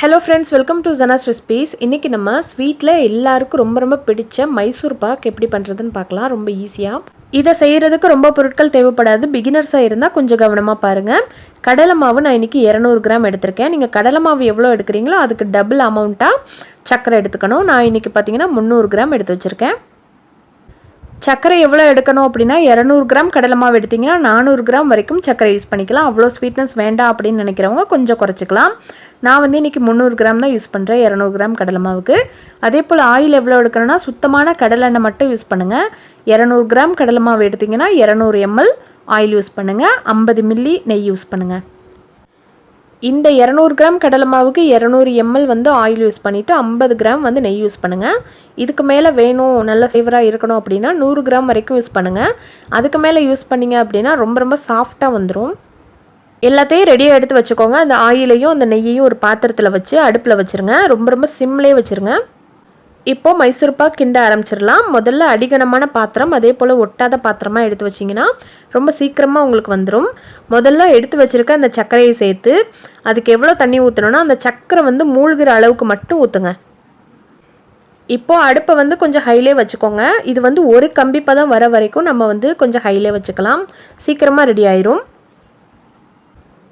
Hello friends, welcome to Janas recipes. இன்றைக்கி நம்ம ஸ்வீட்டில் எல்லாருக்கும் ரொம்ப ரொம்ப பிடிச்ச மைசூர் பாக் எப்படி பண்ணுறதுன்னு பார்க்கலாம். ரொம்ப ஈஸியாக இதை செய்கிறதுக்கு ரொம்ப பொருட்கள் தேவைப்படாது. பிகினர்ஸாக இருந்தால் கொஞ்சம் கவனமாக பாருங்கள். கடலை மாவு நான் இன்றைக்கி 200 கிராம் எடுத்திருக்கேன். நீங்கள் கடலை மாவு எவ்வளோ எடுக்கிறீங்களோ அதுக்கு டபுள் அமௌண்ட்டாக சர்க்கரை எடுத்துக்கணும். நான் இன்றைக்கி பார்த்தீங்கன்னா 300 கிராம் எடுத்து வச்சுருக்கேன். சர்க்கரை எவ்வளோ எடுக்கணும் அப்படின்னா 200 கிராம் கடலை மாவு எடுத்திங்கன்னா 400 கிராம் வரைக்கும் சர்க்கரை யூஸ் பண்ணிக்கலாம். அவ்வளோ ஸ்வீட்னஸ் வேண்டாம் அப்படின்னு நினைக்கிறவங்க கொஞ்சம் குறைச்சிக்கலாம். நான் வந்து இன்றைக்கி 300 கிராம் தான் யூஸ் பண்ணுறேன் 200 கிராம் கடலை மாவுக்கு. அதே போல் ஆயில் எவ்வளோ எடுக்கணும்னா சுத்தமான கடலை எண்ணெய் மட்டும் யூஸ் பண்ணுங்கள். 200 கிராம் கடலை மாவு எடுத்திங்கன்னா 200 ml ஆயில் யூஸ் பண்ணுங்கள். 50 மில்லி நெய் யூஸ் பண்ணுங்கள். இந்த 200 கிராம் கடலை மாவுக்கு 200 ml வந்து ஆயில் யூஸ் பண்ணிவிட்டு 50 கிராம் வந்து நெய் யூஸ் பண்ணுங்கள். இதுக்கு மேலே வேணும் நல்ல ஃப்ளேவராக இருக்கணும் அப்படின்னா 100 கிராம் வரைக்கும் யூஸ் பண்ணுங்கள். அதுக்கு மேலே யூஸ் பண்ணிங்க அப்படின்னா ரொம்ப ரொம்ப சாஃப்டாக வந்துடும். எல்லாத்தையும் ரெடியாக எடுத்து வச்சுக்கோங்க. அந்த ஆயிலையும் அந்த நெய்யையும் ஒரு பாத்திரத்தில் வச்சு அடுப்பில் வச்சுருங்க. ரொம்ப ரொம்ப சிம்லேயே வச்சுருங்க. இப்போது மைசூர் பாக் கிண்ட ஆரம்பிச்சிடலாம். முதல்ல அடிகனமான பாத்திரம், அதே போல் ஒட்டாத பாத்திரமாக எடுத்து வச்சிங்கன்னா ரொம்ப சீக்கிரமாக உங்களுக்கு வந்துடும். முதல்ல எடுத்து வச்சுருக்க அந்த சர்க்கரையை சேர்த்து அதுக்கு எவ்வளோ தண்ணி ஊற்றணுன்னா அந்த சர்க்கரை வந்து மூழ்கிற அளவுக்கு மட்டும் ஊற்றுங்க. இப்போது அடுப்பை வந்து கொஞ்சம் ஹைலே வச்சுக்கோங்க. இது வந்து ஒரு கம்பி பதம் வர வரைக்கும் நம்ம வந்து கொஞ்சம் ஹைலே வச்சுக்கலாம். சீக்கிரமாக ரெடி ஆயிரும்.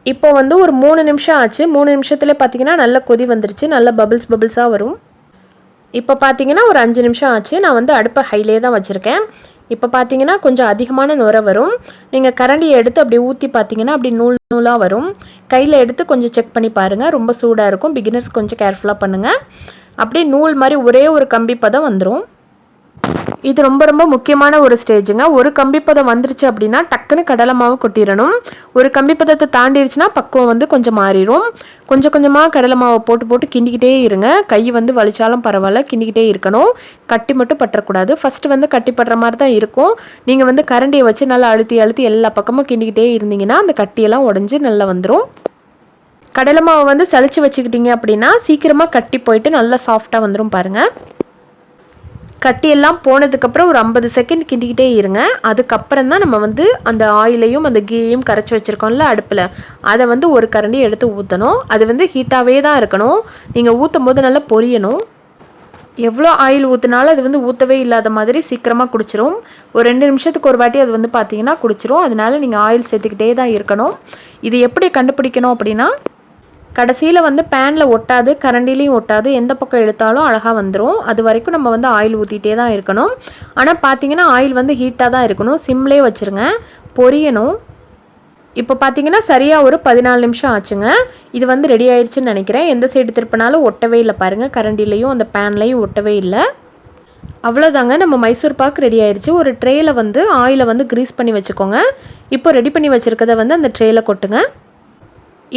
இப்போ வந்து ஒரு 3 நிமிஷம் ஆச்சு. 3 நிமிஷத்துல பார்த்தீங்கன்னா நல்ல கொதி வந்துருச்சு. நல்ல பபிள்ஸாக வரும். இப்போ பார்த்தீங்கன்னா ஒரு 5 நிமிஷம் ஆச்சு. நான் வந்து அடுப்பை ஹைலே தான் வச்சுருக்கேன். இப்போ பார்த்தீங்கன்னா கொஞ்சம் அதிகமான நுரை வரும். நீங்கள் கரண்டியை எடுத்து அப்படி ஊற்றி பார்த்தீங்கன்னா அப்படி நூலாக வரும். கையில் எடுத்து கொஞ்சம் செக் பண்ணி பாருங்கள். ரொம்ப சூடாக இருக்கும். பிகினர்ஸ் கொஞ்சம் கேர்ஃபுல்லாக பண்ணுங்கள். அப்படியே நூல் மாதிரி ஒரே ஒரு கம்பி பதம் வந்துடும். இது ரொம்ப ரொம்ப முக்கியமான ஒரு ஸ்டேஜுங்க. ஒரு கம்பி பதம் வந்துருச்சு அப்படின்னா டக்குன்னு கடலை மாவு கொட்டிடணும். ஒரு கம்பி பதத்தை தாண்டிடுச்சுன்னா பக்குவம் வந்து கொஞ்சம் மாறிடும். கொஞ்சம் கொஞ்சமாக கடலை மாவை போட்டு கிண்டிக்கிட்டே இருங்க. கை வந்து வலிச்சாலும் பரவாயில்ல, கிண்டிக்கிட்டே இருக்கணும். கட்டி மட்டும் பற்றக்கூடாது. ஃபஸ்ட்டு வந்து கட்டி படுற மாதிரி தான் இருக்கும். நீங்கள் வந்து கரண்டியை வச்சு நல்லா அழுத்தி எல்லா பக்கமும் கிண்டிக்கிட்டே இருந்தீங்கன்னா அந்த கட்டியெல்லாம் உடஞ்சி நல்லா வந்துடும். கடலை மாவை வந்து சளிச்சு வச்சுக்கிட்டீங்க அப்படின்னா சீக்கிரமாக கட்டி போயிட்டு நல்லா சாஃப்டாக வந்துடும் பாருங்கள். கட்டியெல்லாம் போனதுக்கப்புறம் ஒரு 50 செகண்ட் கிண்டிக்கிட்டே இருங்க. அதுக்கப்புறம் தான் நம்ம வந்து அந்த ஆயிலையும் அந்த கீயையும் கரைச்சி வச்சுருக்கோம்ல அடுப்பில், அதை வந்து ஒரு கரண்டி எடுத்து ஊற்றணும். அது வந்து ஹீட்டாகவே தான் இருக்கணும். நீங்கள் ஊற்றும் போது நல்லா பொரியணும். எவ்வளோ ஆயில் ஊற்றினாலும் அது வந்து ஊற்றவே இல்லாத மாதிரி சீக்கிரமாக குடிச்சிரும். ஒரு 2 நிமிஷத்துக்கு ஒரு வாட்டி அது வந்து பார்த்தீங்கன்னா குடிச்சிரும். அதனால நீங்கள் ஆயில் சேர்த்துக்கிட்டே தான் இருக்கணும். இது எப்படி கண்டுபிடிக்கணும் அப்படின்னா கடைசியில் வந்து பேனில் ஒட்டாது, கரண்டிலையும் ஒட்டாது, எந்த பக்கம் எடுத்தாலும் அழகாக வந்துடும். அது வரைக்கும் நம்ம வந்து ஆயில் ஊற்றிட்டே தான் இருக்கணும். ஆனால் பார்த்தீங்கன்னா ஆயில் வந்து ஹீட்டாக தான் இருக்கணும். சிம்லேயே வச்சுருங்க, பொரியணும். இப்போ பார்த்தீங்கன்னா சரியாக ஒரு 14 நிமிஷம் ஆச்சுங்க. இது வந்து ரெடி ஆயிடுச்சுன்னு நினைக்கிறேன். எந்த சைடு திருப்பினாலும் ஒட்டவே இல்லை பாருங்கள். கரண்டிலையும் அந்த பேன்லையும் ஒட்டவே இல்லை. அவ்வளோதாங்க, நம்ம மைசூர் பாக் ரெடி ஆயிடுச்சு. ஒரு ட்ரேயில் வந்து ஆயிலை வந்து க்ரீஸ் பண்ணி வச்சுக்கோங்க. இப்போ ரெடி பண்ணி வச்சுருக்கதை வந்து அந்த ட்ரேயில் கொட்டுங்க.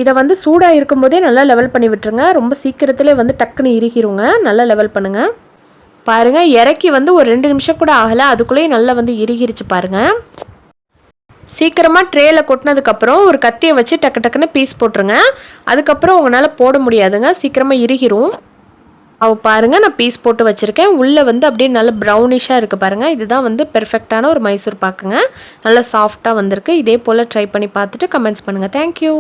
இதை வந்து சூடாக இருக்கும்போதே நல்லா லெவல் பண்ணி விட்டுருங்க. ரொம்ப சீக்கிரத்திலே வந்து டக்குன்னு இறுகிருங்க. நல்லா லெவல் பண்ணுங்கள். பாருங்கள், இறக்கி வந்து ஒரு 2 நிமிஷம் கூட ஆகலை, அதுக்குள்ளேயே நல்லா வந்து இறுகிருச்சு பாருங்கள். சீக்கிரமாக ட்ரேயில் கொட்டினதுக்கப்புறம் ஒரு கத்தியை வச்சு டக்குன்னு பீஸ் போட்டுருங்க. அதுக்கப்புறம் உங்களால் போட முடியாதுங்க, சீக்கிரமாக இறுகிரும். பாருங்கள், நான் பீஸ் போட்டு வச்சுருக்கேன். உள்ளே வந்து அப்படியே நல்லா ப்ரௌனிஷாக இருக்குது பாருங்கள். இதுதான் வந்து பெர்ஃபெக்டான ஒரு மைசூர் பாக்குங்க. நல்லா சாஃப்டாக வந்திருக்கு. இதே போல் ட்ரை பண்ணி பார்த்துட்டு கமெண்ட்ஸ் பண்ணுங்கள். தேங்க்யூ.